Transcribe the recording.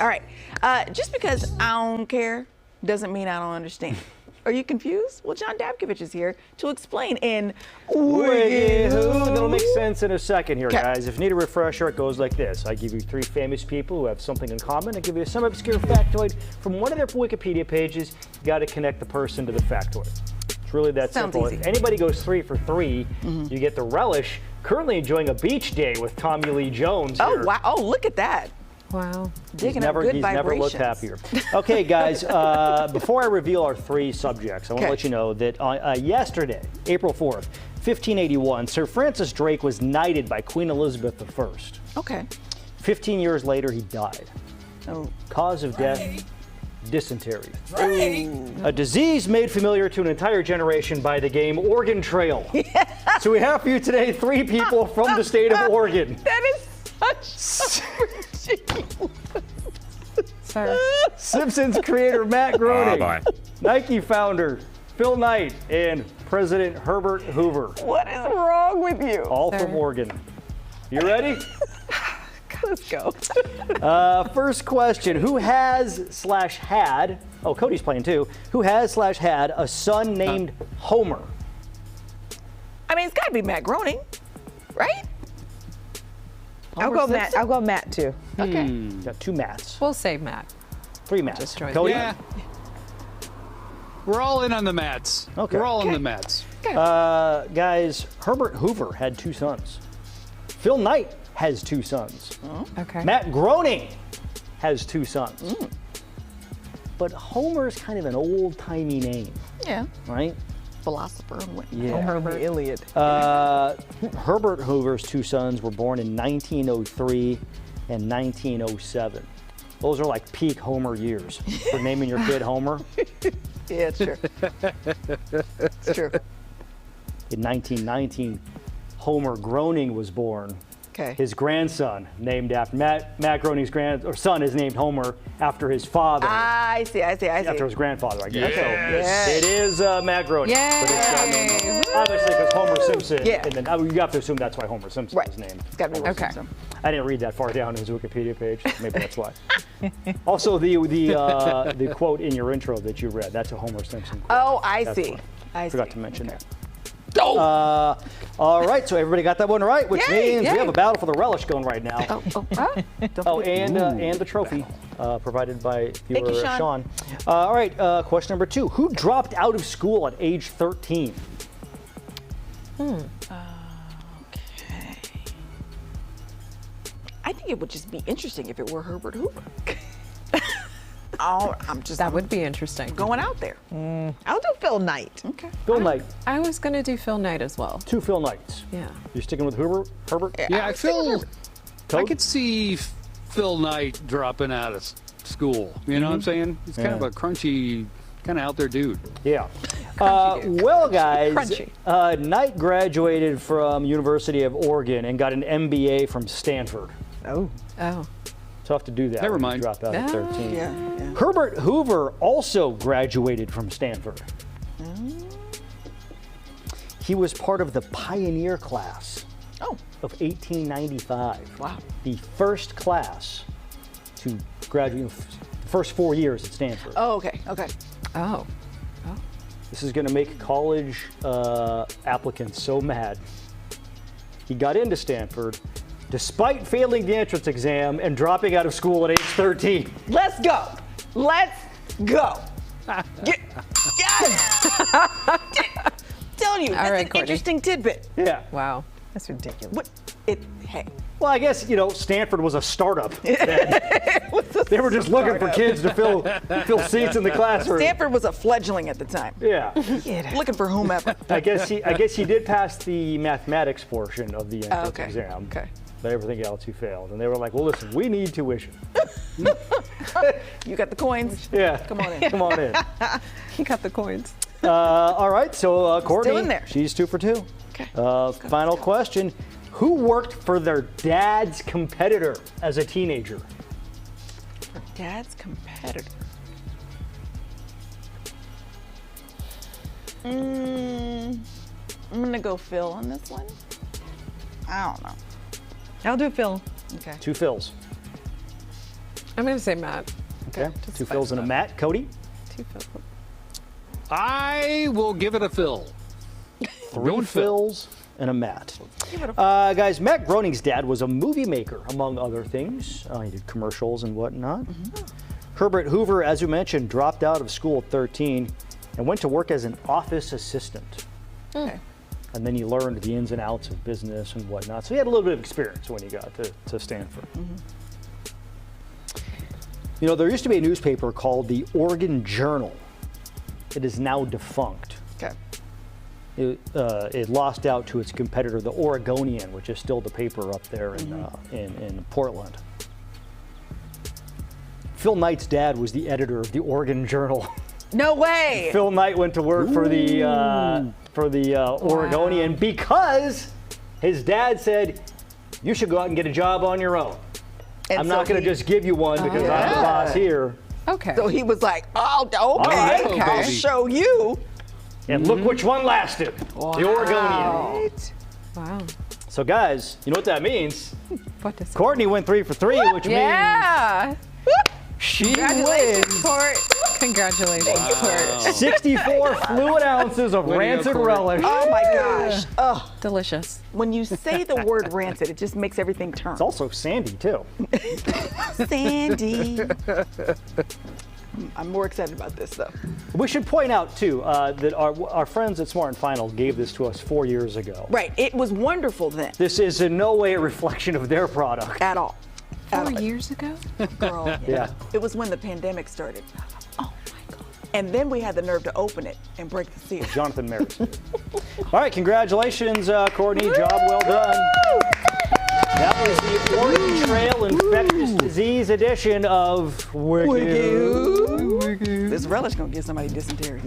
All right. Just because I don't care doesn't mean I don't understand. Are you confused? Well, John Dabkovich is here to explain in WikiWho. That'll make sense in a second here, Okay. guys. If you need a refresher, it goes like this. I give you 3 famous people who have something in common. I give you some obscure factoid from one of their Wikipedia pages. You got to connect the person to the factoid. It's really that Sounds simple. easy. If anybody goes 3 for 3, you get the relish. Currently enjoying a beach day with Tommy Lee Jones Oh, here. wow. Oh, look at that. Wow. Digging up good He's vibrations. never looked happier. Okay, guys, before I reveal our 3 subjects, I want to Okay. let you know that yesterday, April 4th, 1581, Sir Francis Drake was knighted by Queen Elizabeth I. Okay. 15 years later, he died. Oh. Cause of death, dysentery. A disease made familiar to an entire generation by the game Oregon Trail. So we have for you today 3 people from the state of Oregon. That is such ridiculous. Sir. Simpsons creator Matt Groening, bye. Nike founder Phil Knight, and President Herbert Hoover, What is wrong with you? all Sir. from Oregon. You ready? Let's go. First question, who has/had, oh, Cody's playing too, who has/had a son named Homer? I mean, it's got to be Matt Groening, right? I'll go Matt. I'll go Matt too. Okay. Got 2 Matts, We'll save Matt. 3 Matts. Just join Cody? Yeah. We're all in on the Mats. Okay. We're all in the Mats. Guys, Herbert Hoover had 2 sons. Phil Knight has 2 sons. Okay. Matt Groening has 2 sons. But Homer's kind of an old-timey name, Yeah. right? Philosopher and whatnot. Yeah. Homer the Iliad. Herbert Hoover's 2 sons were born in 1903 and 1907. Those are like peak Homer years for naming your kid Homer. Yeah, it's true. It's true. In 1919, Homer Groening was born. Okay. His grandson, named after Matt Groening's son, is named Homer after his father, I see. after his grandfather, I guess. Yes. So it is Matt Groening. Yay. But it's named, obviously, because Homer Simpson. Yeah. And then you have to assume that's why Homer Simpson Right. is named. It's got to be Okay. Simpson. I didn't read that far down his Wikipedia page. Maybe that's why. Also, the quote in your intro that you read, that's a Homer Simpson quote. Oh, I That's see. why. I Forgot see. to mention that. Oh. All right, so everybody got that one right, which Yay, means yay. we have a battle for the relish going right now. Don't Oh, forget- and the trophy provided by viewer you, Sean. Sean. All right, question number 2. Who dropped out of school at age 13? Okay. I think it would just be interesting if it were Herbert Hoover. I'm just That would be interesting. going out there. I'll do Phil Knight. Okay. Phil Knight. I was going to do Phil Knight as well. 2 Phil Knights. Yeah. You're sticking with Herbert? Yeah, I feel. I Toad? could see Phil Knight dropping out of school. You know what I'm saying? He's kind of a crunchy, kind of out there dude. Yeah. Well, guys, Crunchy. Knight graduated from University of Oregon and got an MBA from Stanford. Oh. Oh. Tough to do that. Never when you mind. Drop out at 13. Yeah. Herbert Hoover also graduated from Stanford. He was part of the pioneer class Oh. of 1895. Wow. The first class to graduate, the first 4 years at Stanford. Oh, okay. Okay. Oh. This is going to make college applicants so mad. He got into Stanford despite failing the entrance exam and dropping out of school at age 13. Let's go. Let's go. Telling you, that's right, an Courtney. interesting tidbit. Yeah. Wow. That's ridiculous. What? Hey. Well, I guess, Stanford was a startup then. They were just looking for kids to fill seats in the classroom. Stanford was a fledgling at the time. Yeah. Looking for whomever. I guess he did pass the mathematics portion of the entrance Okay. exam. Okay. But everything else he failed. And they were like, well, listen, we need tuition. You got the coins. Yeah. Come on in. Come on in. He got the coins. All right, so Courtney, in there. she's 2 for 2. Okay. Final question. Who worked for their dad's competitor as a teenager? Her dad's competitor. I'm gonna go Phil on this one. I don't know. I'll do Phil. Okay. 2 Phils. I'm going to say Matt. Okay. Just 2 spice Phils and it a up. Matt. Cody? 2 Phils. I will give it a Phil. 3 Going Phil. Phils and a Matt. Guys, Matt Groening's dad was a movie maker, among other things. He did commercials and whatnot. Herbert Hoover, as you mentioned, dropped out of school at 13 and went to work as an office assistant. Okay. And then he learned the ins and outs of business and whatnot. So he had a little bit of experience when he got to Stanford. You know, there used to be a newspaper called the Oregon Journal. It is now defunct. Okay. It lost out to its competitor, the Oregonian, which is still the paper up there in Portland. Phil Knight's dad was the editor of the Oregon Journal. No way. Phil Knight went to work for the Oregonian because his dad said, "You should go out and get a job on your own. And I'm so not going to he- just give you one because I'm the boss here." Okay. So he was like, "Oh, right, okay, baby. I'll show you." And look which one lasted. The Oregonian. Right. Wow. So guys, you know what that means? What does Courtney went 3 for 3, which Yeah. means she Congratulations, wins Court. Congratulations, Court. 64 fluid ounces of Way to go, rancid Court. relish. Oh my gosh. Oh, Delicious. when you say the word rancid, it just makes everything turn. It's also sandy too. Sandy. I'm more excited about this though. We should point out too that our friends at Smart and Final gave this to us 4 years ago. Right. It was wonderful then. This is in no way a reflection of their product. At all. 4 years ago? Girl. Yeah. It was when the pandemic started. Oh my God. And then we had the nerve to open it and break the seal. Jonathan Maris did. All right, congratulations, Courtney. Job well done. That was the Oregon Trail Infectious Disease edition of WikiWho. This relish gonna give somebody dysentery.